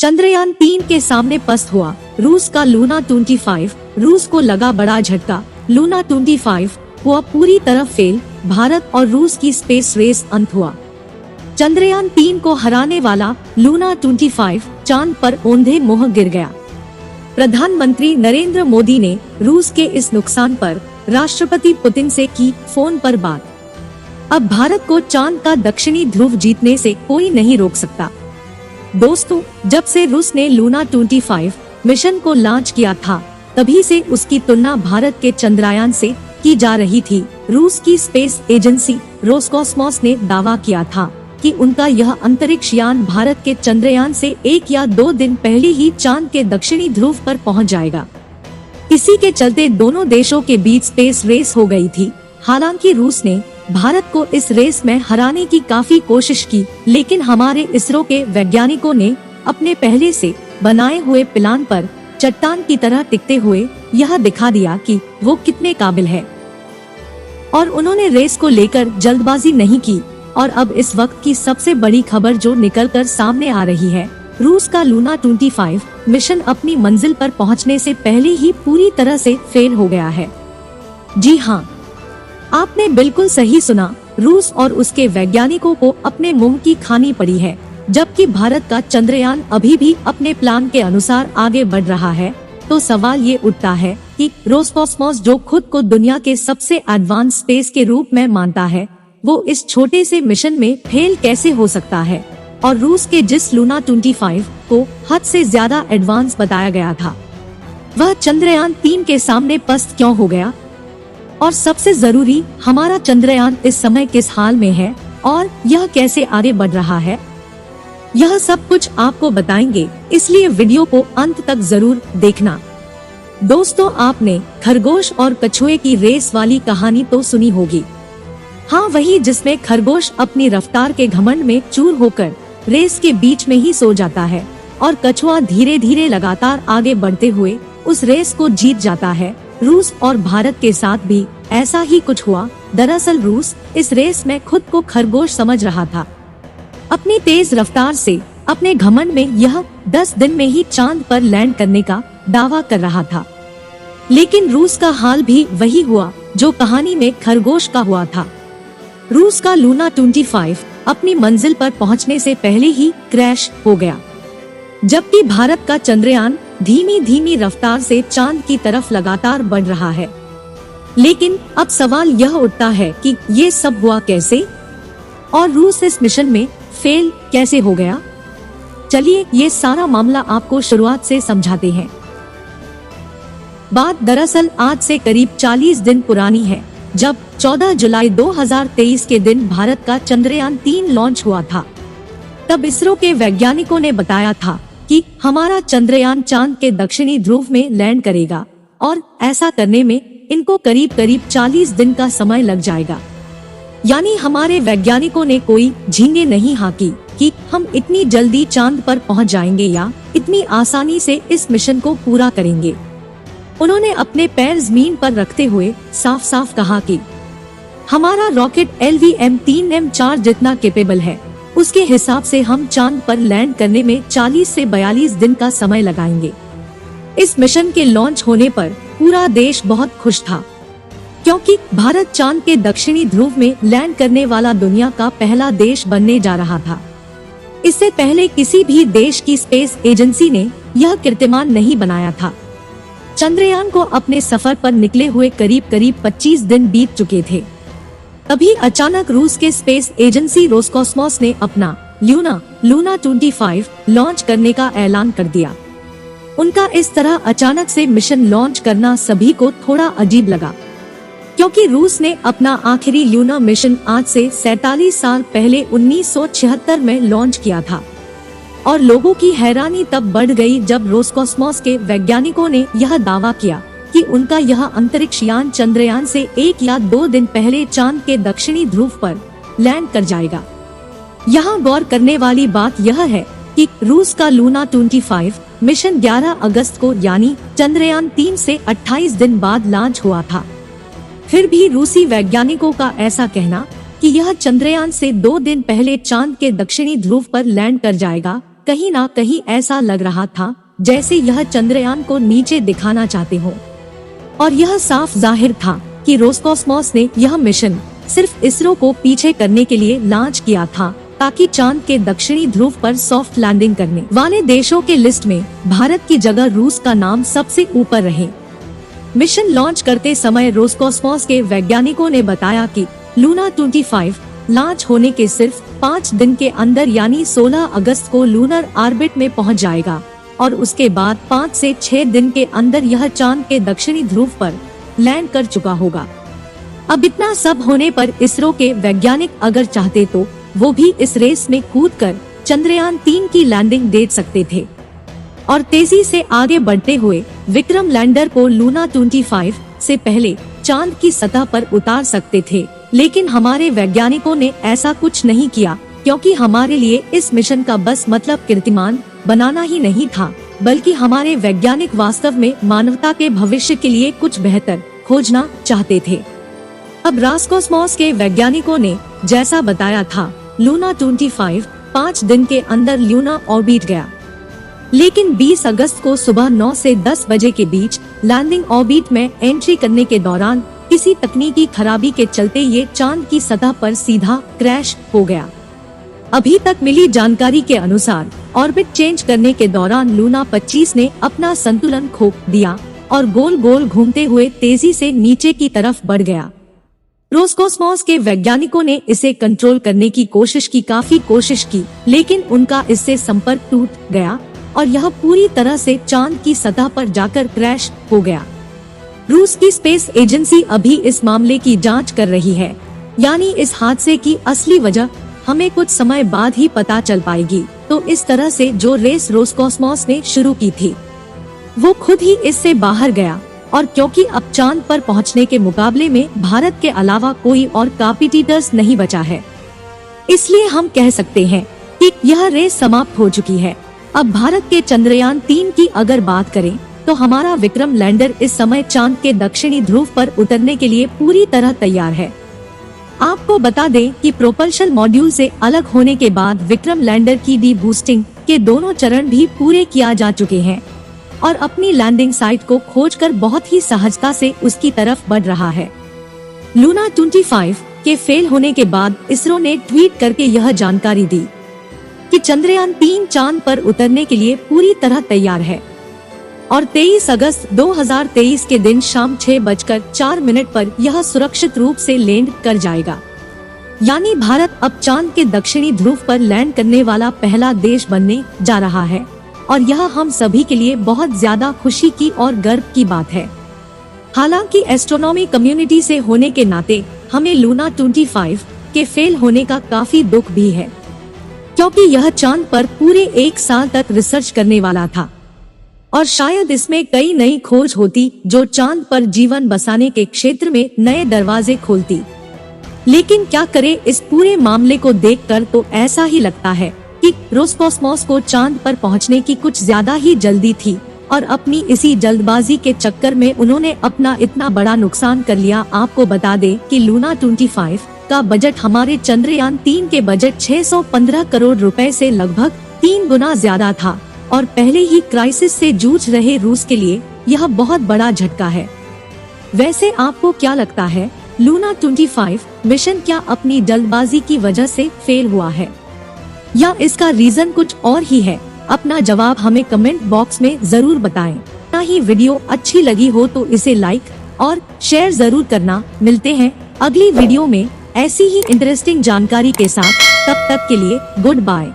चंद्रयान-3 के सामने पस्त हुआ रूस का लूना 25। रूस को लगा बड़ा झटका। लूना 25 हुआ पूरी तरह फेल। भारत और रूस की स्पेस रेस अंत हुआ। चंद्रयान-3 को हराने वाला लूना 25 चांद पर औंधे मुंह गिर गया। प्रधानमंत्री नरेंद्र मोदी ने रूस के इस नुकसान पर राष्ट्रपति पुतिन से की फोन पर बात। अब भारत को चांद का दक्षिणी ध्रुव जीतने से कोई नहीं रोक सकता। दोस्तों, जब से रूस ने लूना 25 मिशन को लॉन्च किया था, तभी से उसकी तुलना भारत के चंद्रयान से की जा रही थी। रूस की स्पेस एजेंसी रोसकॉस्मोस ने दावा किया था कि उनका यह अंतरिक्ष यान भारत के चंद्रयान से 1 या 2 दिन पहले ही चांद के दक्षिणी ध्रुव पर पहुंच जाएगा। इसी के चलते दोनों देशों के बीच स्पेस रेस हो गई थी। हालांकि रूस ने भारत को इस रेस में हराने की काफी कोशिश की, लेकिन हमारे इसरो के वैज्ञानिकों ने अपने पहले से बनाए हुए प्लान पर चट्टान की तरह टिकते हुए यह दिखा दिया कि वो कितने काबिल है। और उन्होंने रेस को लेकर जल्दबाजी नहीं की। और अब इस वक्त की सबसे बड़ी खबर जो निकलकर सामने आ रही है, रूस का लूना 25 मिशन अपनी मंजिल पर पहुंचने से पहले ही पूरी तरह से फेल हो गया है। जी हाँ, आपने बिल्कुल सही सुना। रूस और उसके वैज्ञानिकों को अपने मुंह की खानी पड़ी है। जबकि भारत का चंद्रयान अभी भी अपने प्लान के अनुसार आगे बढ़ रहा है। तो सवाल ये उठता है कि रोसकॉस्मोस, जो खुद को दुनिया के सबसे एडवांस स्पेस के रूप में मानता है, वो इस छोटे से मिशन में फेल कैसे हो सकता है। और रूस के जिस लूना 25 को हद से ज्यादा एडवांस बताया गया था, वह चंद्रयान-3 के सामने पस्त क्यों हो गया। और सबसे जरूरी, हमारा चंद्रयान इस समय किस हाल में है और यह कैसे आगे बढ़ रहा है, यह सब कुछ आपको बताएंगे, इसलिए वीडियो को अंत तक जरूर देखना। दोस्तों, आपने खरगोश और कछुए की रेस वाली कहानी तो सुनी होगी। हाँ, वही जिसमें खरगोश अपनी रफ्तार के घमंड में चूर होकर रेस के बीच में ही सो जाता है और कछुआ धीरे धीरे लगातार आगे बढ़ते हुए उस रेस को जीत जाता है। रूस और भारत के साथ भी ऐसा ही कुछ हुआ। दरअसल रूस इस रेस में खुद को खरगोश समझ रहा था। अपनी तेज रफ्तार से, अपने घमंड में यह 10 दिन में ही चांद पर लैंड करने का दावा कर रहा था। लेकिन रूस का हाल भी वही हुआ जो कहानी में खरगोश का हुआ था। रूस का लूना 25 अपनी मंजिल पर पहुंचने से पहले ही क्रैश हो गया, जबकि भारत का चंद्रयान धीमी धीमी रफ्तार से चांद की तरफ लगातार बढ़ रहा है। लेकिन अब सवाल यह उठता है कि ये सब हुआ कैसे और रूस इस मिशन में फेल कैसे हो गया। चलिए ये सारा मामला आपको शुरुआत से समझाते हैं। बात दरअसल आज से करीब 40 दिन पुरानी है, जब 14 जुलाई 2023 के दिन भारत का चंद्रयान-3 लॉन्च हुआ था। तब इसरो के वैज्ञानिकों ने बताया था कि हमारा चंद्रयान चांद के दक्षिणी ध्रुव में लैंड करेगा और ऐसा करने में इनको करीब करीब 40 दिन का समय लग जाएगा। यानी हमारे वैज्ञानिकों ने कोई झींगे नहीं हाकी कि हम इतनी जल्दी चांद पर पहुंच जाएंगे या इतनी आसानी से इस मिशन को पूरा करेंगे। उन्होंने अपने पैर जमीन पर रखते हुए साफ साफ कहा कि हमारा रॉकेट LVM-3M4 जितना कैपेबल है, उसके हिसाब से हम चांद पर लैंड करने में 40 से 42 दिन का समय लगाएंगे। इस मिशन के लॉन्च होने पर पूरा देश बहुत खुश था, क्योंकि भारत चांद के दक्षिणी ध्रुव में लैंड करने वाला दुनिया का पहला देश बनने जा रहा था। इससे पहले किसी भी देश की स्पेस एजेंसी ने यह कीर्तिमान नहीं बनाया था। चंद्रयान को अपने सफर पर निकले हुए करीब करीब 25 दिन बीत चुके थे। तभी अचानक रूस के स्पेस एजेंसी रोसकॉस्मोस ने अपना लूना 25 लॉन्च करने का ऐलान कर दिया। उनका इस तरह अचानक से मिशन लॉन्च करना सभी को थोड़ा अजीब लगा, क्योंकि रूस ने अपना आखिरी लूना मिशन आज से 47 साल पहले 1976 में लॉन्च किया था। और लोगों की हैरानी तब बढ़ गई जब रोसकॉस्मोस के वैज्ञानिकों ने यह दावा किया कि उनका यह अंतरिक्ष यान चंद्रयान से 1 या 2 दिन पहले चांद के दक्षिणी ध्रुव पर लैंड कर जाएगा। यहाँ गौर करने वाली बात यह है कि रूस का लूना 25 मिशन 11 अगस्त को यानी चंद्रयान-3 से 28 दिन बाद लॉन्च हुआ था। फिर भी रूसी वैज्ञानिकों का ऐसा कहना कि यह चंद्रयान से 2 दिन पहले चांद के दक्षिणी ध्रुव पर लैंड कर जाएगा, कहीं ना कहीं ऐसा लग रहा था जैसे यह चंद्रयान को नीचे दिखाना चाहते हो। और यह साफ जाहिर था कि रोसकॉसमॉस ने यह मिशन सिर्फ इसरो को पीछे करने के लिए लॉन्च किया था, ताकि चांद के दक्षिणी ध्रुव पर सॉफ्ट लैंडिंग करने वाले देशों के लिस्ट में भारत की जगह रूस का नाम सबसे ऊपर रहे। मिशन लॉन्च करते समय रोसकॉसमॉस के वैज्ञानिकों ने बताया कि लूना 25 लॉन्च होने के सिर्फ 5 दिन के अंदर यानी 16 अगस्त को लूनर ऑर्बिट में पहुंच जाएगा और उसके बाद 5 से 6 दिन के अंदर यह चांद के दक्षिणी ध्रुव पर लैंड कर चुका होगा। अब इतना सब होने पर इसरो के वैज्ञानिक अगर चाहते तो वो भी इस रेस में कूदकर चंद्रयान 3 की लैंडिंग दे सकते थे और तेजी से आगे बढ़ते हुए विक्रम लैंडर को लूना 25 से पहले चांद की सतह पर उतार सकते थे। लेकिन हमारे वैज्ञानिकों ने ऐसा कुछ नहीं किया, क्योंकि हमारे लिए इस मिशन का बस मतलब कीर्तिमान बनाना ही नहीं था, बल्कि हमारे वैज्ञानिक वास्तव में मानवता के भविष्य के लिए कुछ बेहतर खोजना चाहते थे। अब रोसकॉसमॉस के वैज्ञानिकों ने जैसा बताया था, लूना 25 5 दिन के अंदर लूना ऑर्बिट गया, लेकिन 20 अगस्त को सुबह 9 से 10 बजे के बीच लैंडिंग ऑर्बिट में एंट्री करने के दौरान किसी तकनीकी खराबी के चलते ये चांद की सतह पर सीधा क्रैश हो गया। अभी तक मिली जानकारी के अनुसार ऑर्बिट चेंज करने के दौरान लूना 25 ने अपना संतुलन खो दिया और गोल गोल घूमते हुए तेजी से नीचे की तरफ बढ़ गया। रोसकॉसमॉस के वैज्ञानिकों ने इसे कंट्रोल करने की काफी कोशिश की, लेकिन उनका इससे संपर्क टूट गया और यह पूरी तरह से चांद की सतह पर जाकर क्रैश हो गया। रूस की स्पेस एजेंसी अभी इस मामले की जांच कर रही है, यानी इस हादसे की असली वजह हमें कुछ समय बाद ही पता चल पाएगी। तो इस तरह से जो रेस रोसकॉसमॉस ने शुरू की थी वो खुद ही इससे बाहर गया, और क्योंकि अब चांद पर पहुंचने के मुकाबले में भारत के अलावा कोई और कॉम्पिटिटर्स नहीं बचा है, इसलिए हम कह सकते हैं कि यह रेस समाप्त हो चुकी है। अब भारत के चंद्रयान 3 की अगर बात करें तो हमारा विक्रम लैंडर इस समय चांद के दक्षिणी ध्रुव पर उतरने के लिए पूरी तरह तैयार है। आपको बता दें कि प्रोपल्शन मॉड्यूल से अलग होने के बाद विक्रम लैंडर की डी बूस्टिंग के दोनों चरण भी पूरे किया जा चुके हैं और अपनी लैंडिंग साइट को खोजकर बहुत ही सहजता से उसकी तरफ बढ़ रहा है। लूना 25 के फेल होने के बाद इसरो ने ट्वीट करके यह जानकारी दी कि चंद्रयान 3 चांद पर उतरने के लिए पूरी तरह तैयार है और 23 अगस्त 2023 के दिन शाम 6:04 पर यह सुरक्षित रूप से लैंड कर जाएगा। यानी भारत अब चांद के दक्षिणी ध्रुव पर लैंड करने वाला पहला देश बनने जा रहा है और यह हम सभी के लिए बहुत ज्यादा खुशी की और गर्व की बात है। हालांकि एस्ट्रोनॉमी कम्युनिटी से होने के नाते हमें लूना 25 के फेल होने का काफी दुख भी है, क्योंकि यह चांद पर पूरे 1 साल तक रिसर्च करने वाला था और शायद इसमें कई नई खोज होती जो चांद पर जीवन बसाने के क्षेत्र में नए दरवाजे खोलती। लेकिन क्या करे, इस पूरे मामले को देखकर तो ऐसा ही लगता है कि रोसकॉसमॉस को चांद पर पहुंचने की कुछ ज्यादा ही जल्दी थी और अपनी इसी जल्दबाजी के चक्कर में उन्होंने अपना इतना बड़ा नुकसान कर लिया। आपको बता दें कि लूना 25 का बजट हमारे चंद्रयान 3 के बजट 615 करोड़ रुपए से लगभग 3 गुना ज्यादा था और पहले ही क्राइसिस से जूझ रहे रूस के लिए यह बहुत बड़ा झटका है। वैसे आपको क्या लगता है, लूना 25 मिशन क्या अपनी जल्दबाजी की वजह से फेल हुआ है या इसका रीजन कुछ और ही है? अपना जवाब हमें कमेंट बॉक्स में जरूर बताएं। ना ही वीडियो अच्छी लगी हो तो इसे लाइक और शेयर जरूर करना। मिलते हैं अगली वीडियो में ऐसी ही इंटरेस्टिंग जानकारी के साथ। तब तक के लिए गुड बाय।